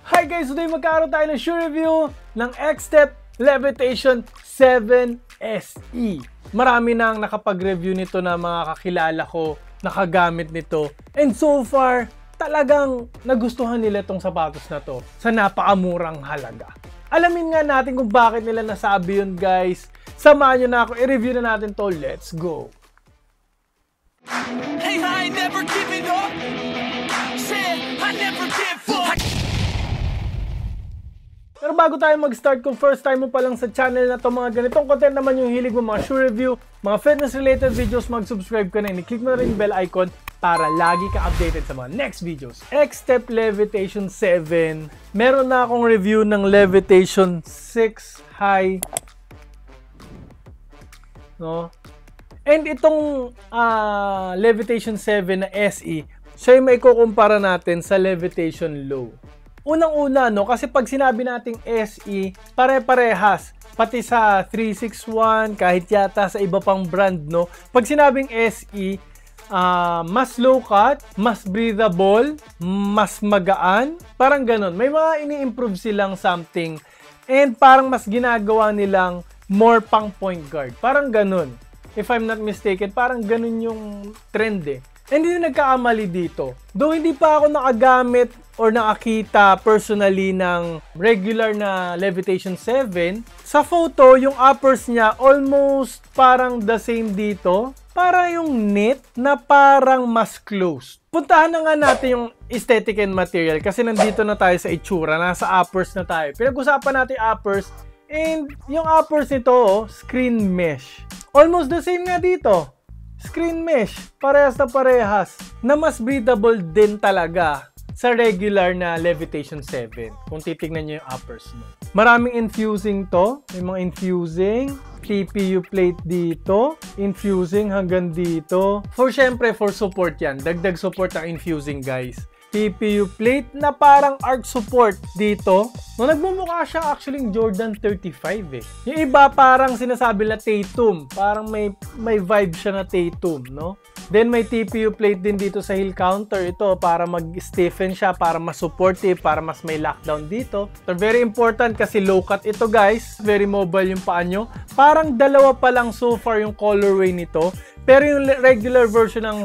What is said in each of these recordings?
Hi guys! Today magkakaroon tayo ng shoe review ng Xtep Levitation 7 SE. Marami nang nakapag-review nito na mga kakilala ko, nakagamit nito. And so far, talagang nagustuhan nila itong sapatos na to sa napakamurang halaga. Alamin nga natin kung bakit nila nasabi yun guys. Samahan nyo na ako, i-review na natin to. Let's go! Hey, I ain't never giving up. Said I never give up. Pero bago tayo mag-start, kung first time mo pa lang sa channel na to, mga ganitong content naman yung hilig mo, mga shoe review, mga fitness related videos, mag-subscribe ka na, i-click mo na rin yung bell icon para lagi ka updated sa mga next videos. Xtep Levitation 7. Meron na akong review ng Levitation 6 High. No? And itong Levitation 7 na SE, siya yung maikukumpara natin sa Levitation Low. Unang-una, no? Kasi pag sinabi nating SE, pare-parehas. Pati sa 361, kahit yata sa iba pang brand, no? Pag sinabing SE, mas low cut, mas breathable, mas magaan, parang ganun. May mga ini-improve silang something and parang mas ginagawa nilang more pang point guard. Parang ganun. If I'm not mistaken, parang ganun yung trend eh. And hindi na nagkakamali dito. Though hindi pa ako nakagamit or nakakita personally ng regular na Levitation 7, sa photo, yung uppers niya almost parang the same dito. Para yung knit na parang mas closed. Puntahan na nga natin yung aesthetic and material kasi nandito na tayo sa itsura. Nasa uppers na tayo. Pinag-usapan natin uppers and yung uppers nito, oh, screen mesh. Almost the same nga dito. Screen mesh, parehas na parehas, na mas breathable din talaga sa regular na Levitation 7. Kung titignan nyo yung uppers mo. Maraming infusing to. May mga infusing. TPU plate dito. Infusing hanggang dito. Syempre, for support yan. Dagdag support ang infusing guys. TPU plate na parang arc support dito. No, nagmumukha siya actually Jordan 35 eh. Yung iba parang sinasabi na Tatum. Parang may vibe siya na Tatum, no? Then may TPU plate din dito sa heel counter. Ito para mag-stiffen siya, para mas supportive, para mas may lockdown dito. So very important kasi low cut ito guys. Very mobile yung paa nyo. Parang dalawa pa lang so far yung colorway nito. Pero yung regular version ng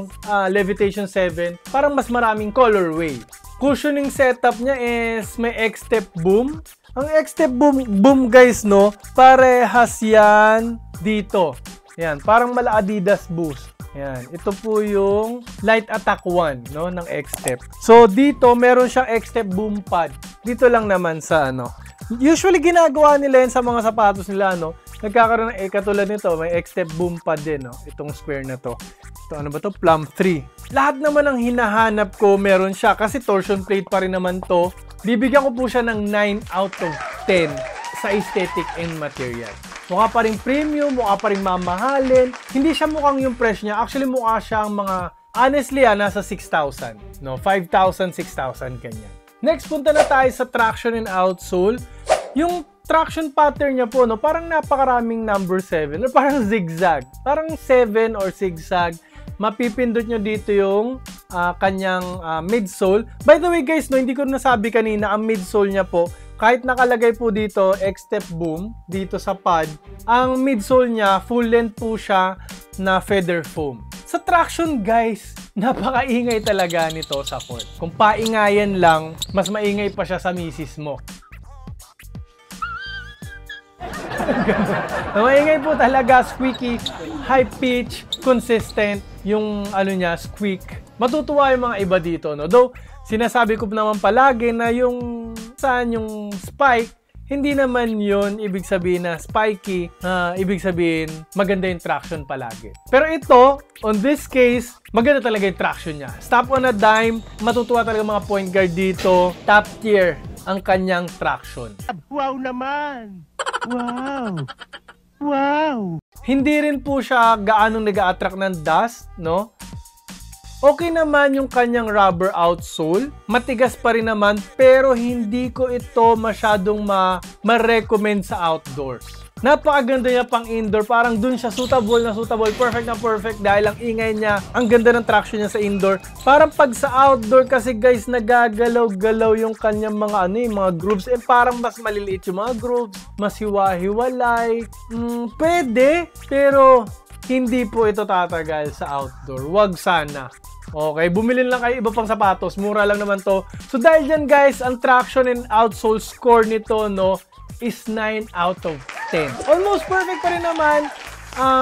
Levitation 7, parang mas maraming colorway. Cushioning setup niya is may Xtep boom. Ang Xtep boom guys, no, parehas yan dito. Yan, parang mala Adidas Boost. Yan, ito po yung Light Attack 1, no, ng Xtep. So dito meron siyang Xtep boom pad. Dito lang naman sa ano. Usually ginagawa nila yan sa mga sapatos nila, no. Nagkakaroon ng katulad nito, may Xtep boom pad din, no? Itong square na to. Ito, ano ba to? Plum 3. Lahat naman ng hinahanap ko, meron siya. Kasi torsion plate pa rin naman to. Bibigyan ko po siya ng 9 out of 10 sa aesthetic and material. Mukha pa rin premium, mukha pa rin mamahalin. Hindi siya mukhang yung price niya. Actually, mukha siyang mga, honestly, nasa 6,000. No? 5,000, 6,000, ganyan. Next, punta na tayo sa traction and outsole. Yung traction pattern niya po, no, parang napakaraming number 7 or parang zigzag. Parang 7 or zigzag. Mapipindot nyo dito yung kanyang midsole. By the way guys, no, hindi ko nasabi kanina, ang midsole niya po, kahit nakalagay po dito, Xtep boom, dito sa pad, ang midsole niya, full length po siya na feather foam. Sa traction guys, napakaingay talaga nito sa court. Kung paingayan lang, mas maingay pa siya sa misis mo. Maingay po talaga, squeaky, high pitch, consistent, yung ano niya, squeak. Matutuwa yung mga iba dito, no? Though, sinasabi ko naman palagi na yung saan yung spike, hindi naman yun ibig sabihin na spiky, ibig sabihin maganda yung traction palagi. Pero ito, on this case, maganda talaga yung traction niya. Stop on a dime, matutuwa talaga mga point guard dito, top tier ang kanyang traction. Wow naman! Wow! Wow! Hindi rin po siya gaanong nag-a-attract ng dust, no? Okay naman yung kanyang rubber outsole. Matigas pa rin naman, pero hindi ko ito masyadong ma-recommend sa outdoors. Napakaganda niya pang indoor. Parang dun siya suitable na suitable. Perfect na perfect dahil ang ingay niya. Ang ganda ng traction niya sa indoor. Parang pag sa outdoor kasi guys, nagagalaw-galaw yung kanyang mga mga grooves. Parang mas maliliit yung mga grooves. Mas hiwa-hiwalay. Pwede. Pero hindi po ito tatagal sa outdoor. Wag sana. Okay, bumili lang kayo iba pang sapatos. Mura lang naman to. So dahil dyan guys, ang traction and outsole score nito is 9 out of 10. Almost perfect pa rin naman.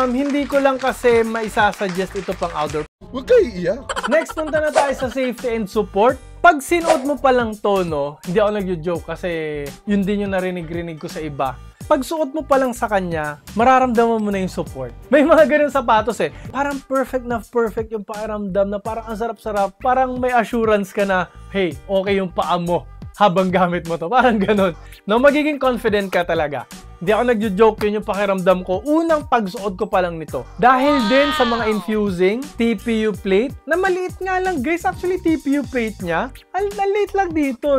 Hindi ko lang kasi maisasuggest ito pang outdoor. Huwag kayo iiyak. Next, punta na tayo sa safety and support. Pag sinuot mo pa lang to, hindi ako nag-joke kasi yun din yung narinig-rinig ko sa iba. Pag suot mo pa lang sa kanya, mararamdaman mo na yung support. May mga ganun sapatos Parang perfect na perfect yung pakiramdam na parang ang sarap-sarap. Parang may assurance ka na, hey, okay yung paa mo habang gamit mo to. Parang ganun. Magiging confident ka talaga. Hindi ako nagjo-joke, yun yung pakiramdam ko. Unang pagsuot ko pa lang nito. Dahil din sa mga infusing TPU plate, na maliit nga lang guys. Actually, TPU plate niya, maliit lang dito,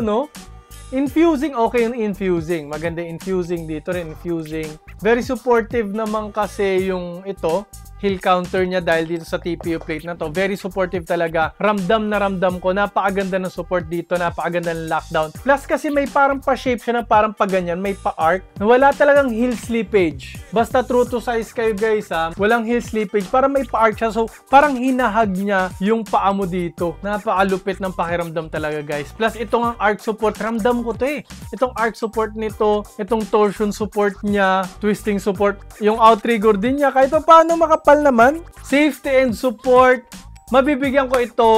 Infusing, okay yung infusing. Maganda yung infusing dito rin, infusing. Very supportive naman kasi yung ito, heel counter niya dahil dito sa TPU plate na to. Very supportive talaga. Ramdam na ramdam ko. Napakaganda ng support dito. Napakaganda ng lockdown. Plus kasi may parang pa-shape siya na parang pa-ganyan. May pa-arc. Wala talagang heel slippage. Basta true to size kayo guys Walang heel slippage. Parang may pa-arc siya. So parang hinahag niya yung paa mo dito. Napakalupit ng pakiramdam talaga guys. Plus itong ang arc support. Ramdam ko to Itong arc support nito. Itong torsion support niya. Twisting support. Yung outrigger din niya. Kahit pa paano makapal naman. Safety and support, mabibigyan ko ito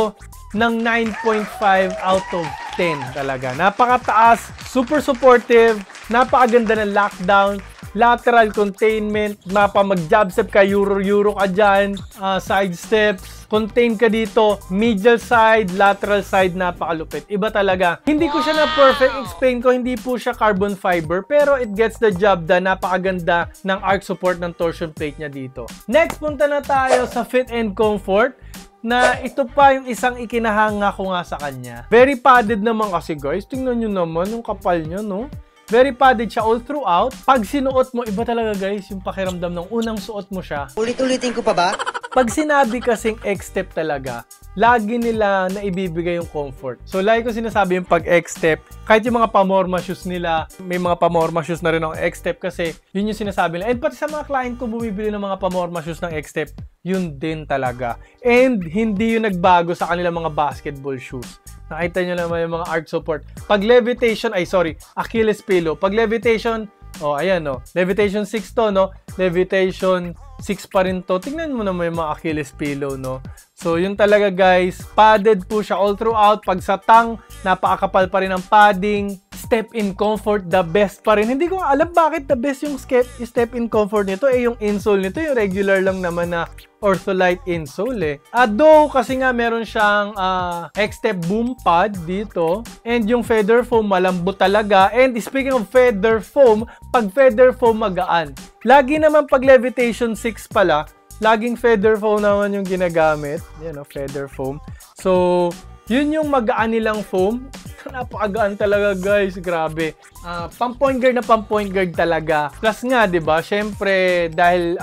ng 9.5 out of 10 talaga. Napakataas, super supportive, napakaganda ng lockdown, lateral containment, mag-jab step ka, euro ka dyan, side steps, contain ka dito, medial side, lateral side, napakalupit. Iba talaga. Hindi ko siya na perfect explain ko, hindi po siya carbon fiber, pero it gets the job done. Napakaganda ng arc support ng torsion plate niya dito. Next, punta na tayo sa fit and comfort, na ito pa yung isang ikinahanga ko nga sa kanya. Very padded naman kasi guys. Tingnan nyo naman yung kapal nyo, Very padded siya all throughout. Pag sinuot mo, iba talaga guys yung pakiramdam ng unang suot mo siya. Ulit-ulitin ko pa ba? Pag sinabi kasing X-step talaga, lagi nila na ibibigay yung comfort. So, lagi ko sinasabi yung pag X-step, kahit yung mga pamorma shoes nila, may mga pamorma shoes na rin ng X-step kasi yun yung sinasabi nila. And pati sa mga client ko bumibili ng mga pamorma shoes ng X-step, yun din talaga. And hindi yung nagbago sa kanilang mga basketball shoes. Nakita nyo naman yung mga arch support. Pag levitation, Achilles pillow. Pag levitation, ayan levitation 6 to, levitation 6 pa rin to. Tingnan mo naman yung mga Achilles pillow, So, yun talaga guys. Padded po siya all throughout. Pag sa tang, napakakapal pa rin ang padding. Step in comfort, the best pa rin. Hindi ko alam bakit the best yung step in comfort nito. Yung insole nito, yung regular lang naman na Ortholite insole Though, kasi nga meron siyang X-step boom pad dito. And yung feather foam, malambot talaga. And speaking of feather foam, pag feather foam, magaan. Lagi naman pag levitation 6 pala, laging feather foam naman yung ginagamit. Yan feather foam. So, yun yung magaan nilang foam. Napakagaan talaga guys, grabe. Pang-point guard na pang-point guard talaga. Plus nga, 'di ba? Syempre dahil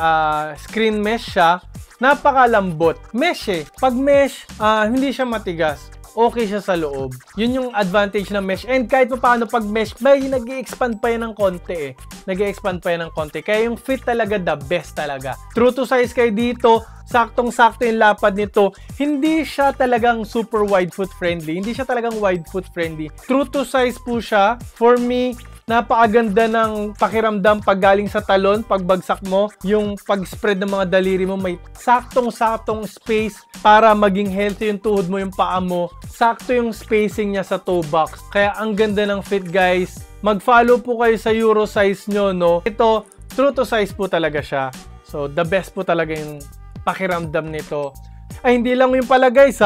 screen mesh siya, napakalambot. Mesh Pag mesh, hindi siya matigas. Okay siya sa loob. Yun yung advantage ng mesh. And kahit paano pag mesh, may nag-i-expand pa yan ng konti Nag-i-expand pa yan ng konti. Kaya yung fit talaga, the best talaga. True to size kayo dito. Saktong-sakto yung lapad nito. Hindi siya talagang super wide foot friendly. Hindi siya talagang wide foot friendly. True to size po siya. For me, napakaganda ng pakiramdam pag galing sa talon, pagbagsak mo, yung pag-spread ng mga daliri mo, may saktong-saktong space para maging healthy yung tuhod mo, yung paa mo. Sakto yung spacing niya sa toe box. Kaya ang ganda ng fit guys. Mag-follow po kayo sa Euro size nyo, Ito, true to size po talaga siya. So, the best po talaga yung pakiramdam nito. Ay, hindi lang yung pala guys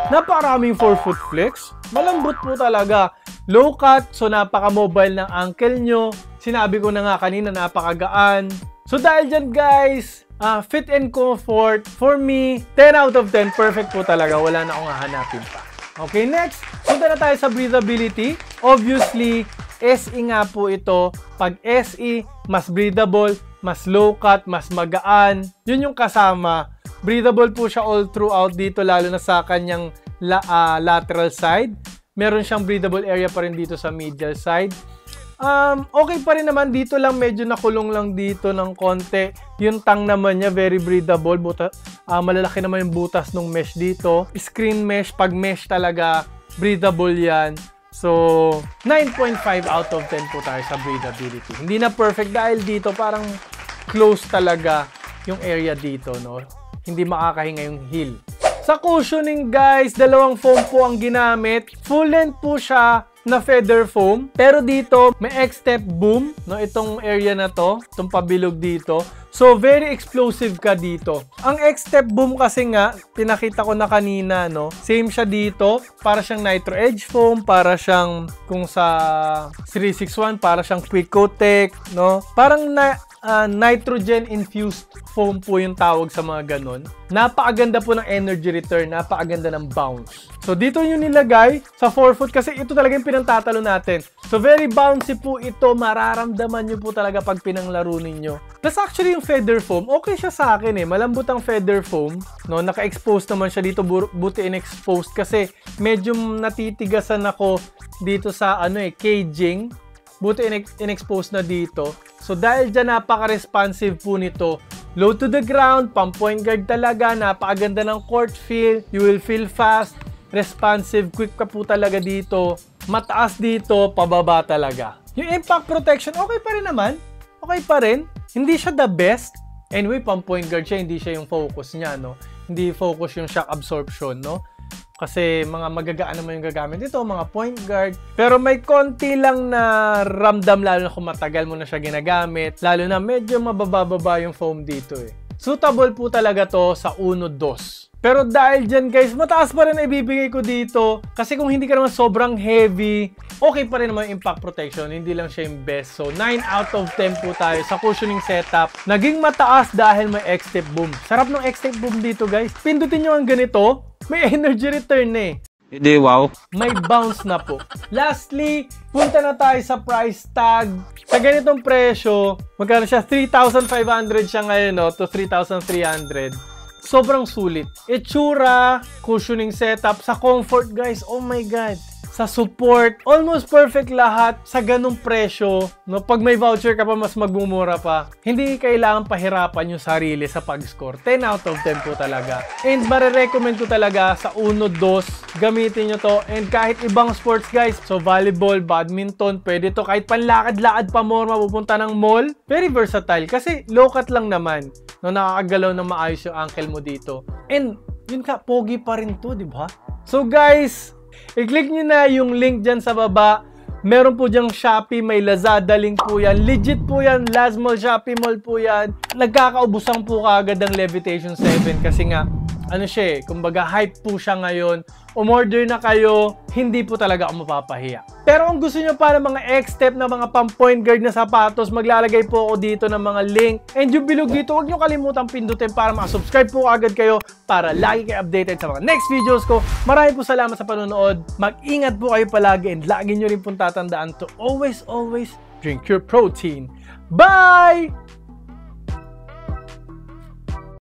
Napakaraming forefoot flex. Malambot po talaga. Low cut, so napaka-mobile ng ankle nyo. Sinabi ko na nga kanina, napakagaan. So dahil dyan guys, fit and comfort, for me, 10 out of 10, perfect po talaga. Wala na akong hahanapin pa. Okay, next, punta na tayo sa breathability. Obviously, SE nga po ito. Pag SE, mas breathable, mas low cut, mas magaan. Yun yung kasama. Breathable po siya all throughout dito, lalo na sa kanyang lateral side. Meron siyang breathable area pa rin dito sa medial side. Okay pa rin naman dito lang, medyo nakulong lang dito ng konti. Yung tang naman niya, very breathable. Malalaki naman yung butas ng mesh dito. Screen mesh, pag mesh talaga, breathable yan. So, 9.5 out of 10 po tayo sa breathability. Hindi na perfect dahil dito parang close talaga yung area dito, no? Hindi makakahinga yung heel. Sa cushioning guys, dalawang foam po ang ginamit. Full length po siya na feather foam. Pero dito, may X-step boom, no? Itong area na to, itong pabilog dito. So, very explosive ka dito. Ang X-step boom kasi nga, pinakita ko na kanina, no? Same siya dito. Para siyang Nitro Edge foam, para siyang, kung sa 361, para siyang Quick Coat Tech, no? Parang nitrogen-infused foam po yung tawag sa mga ganon. Napakaganda po ng energy return, napakaganda ng bounce. So, dito yung nilagay sa forefoot kasi ito talaga yung pinangtatalo natin. So, very bouncy po ito. Mararamdaman nyo po talaga pag pinanglaro ninyo. Plus, actually, yung feather foam, okay siya sa akin eh. Malambot ang feather foam. No? Naka-expose naman siya dito. Buti in-exposed kasi medyo natitigasan ako dito sa caging. Buti in-expose na dito. So, dahil dyan, napaka-responsive po nito. Low to the ground, pang point guard talaga, napakaganda ng court feel. You will feel fast, responsive, quick ka po talaga dito. Mataas dito, pababa talaga. Yung impact protection, okay pa rin naman. Okay pa rin. Hindi siya the best. Anyway, pang point guard siya, hindi siya yung focus niya, no? Hindi focus yung shock absorption, no? Kasi mga magagaan naman yung gagamit dito, mga point guard. Pero may konti lang na ramdam, lalo na kung matagal mo na siya ginagamit. Lalo na medyo mababa yung foam dito eh. Suitable po talaga to sa 1-2. Pero dahil dyan guys, mataas pa rin ibibigay ko dito. Kasi kung hindi ka naman sobrang heavy, okay pa rin naman yung impact protection. Hindi lang siya yung best. So 9 out of 10 po tayo sa cushioning setup. Naging mataas dahil may X-step boom. Sarap ng X-step boom dito guys. Pindutin nyo ang ganito. May energy return eh. Hindi, wow. May bounce na po. Lastly, punta na tayo sa price tag. Sa ganitong presyo, magkano siya? 3,500 siya ngayon, no? To 3,300. Sobrang sulit. Itsura, cushioning setup, sa comfort guys, oh my god. Sa support, almost perfect lahat sa ganung presyo. No? Pag may voucher ka pa, mas magmumura pa. Hindi kailangan pahirapan yung sarili sa pag-score. 10 out of 10 po talaga. And marirecommend ko talaga sa 1-2, gamitin nyo to. And kahit ibang sports guys, so volleyball, badminton, pwede to. Kahit panlakad-lakad pa more, mapupunta ng mall. Very versatile kasi low cut lang naman. No, nakakagalaw na maayos yung ankle mo dito. And yun ka, pogi pa rin to, di ba? So guys, i-click nyo na yung link dyan sa baba. Meron po dyang Shopee, may Lazada link po yan. Legit po yan, Lazmall, Shopee Mall po yan. Nagkakaubusan po kaagad ang Levitation 7 kasi nga, ano siya eh, kumbaga hype po siya ngayon. Umorder na kayo, hindi po talaga ako mapapahiya. Pero kung gusto nyo para mga X-step na mga pang-point guard na sapatos, maglalagay po ako dito ng mga link. And yung bilog dito, huwag nyo kalimutang pindutin para makasubscribe po agad kayo para lagi kayo updated sa mga next videos ko. Maraming po salamat sa panonood. Mag-ingat po kayo palagi and lagi nyo rin pong tatandaan to always drink your protein. Bye!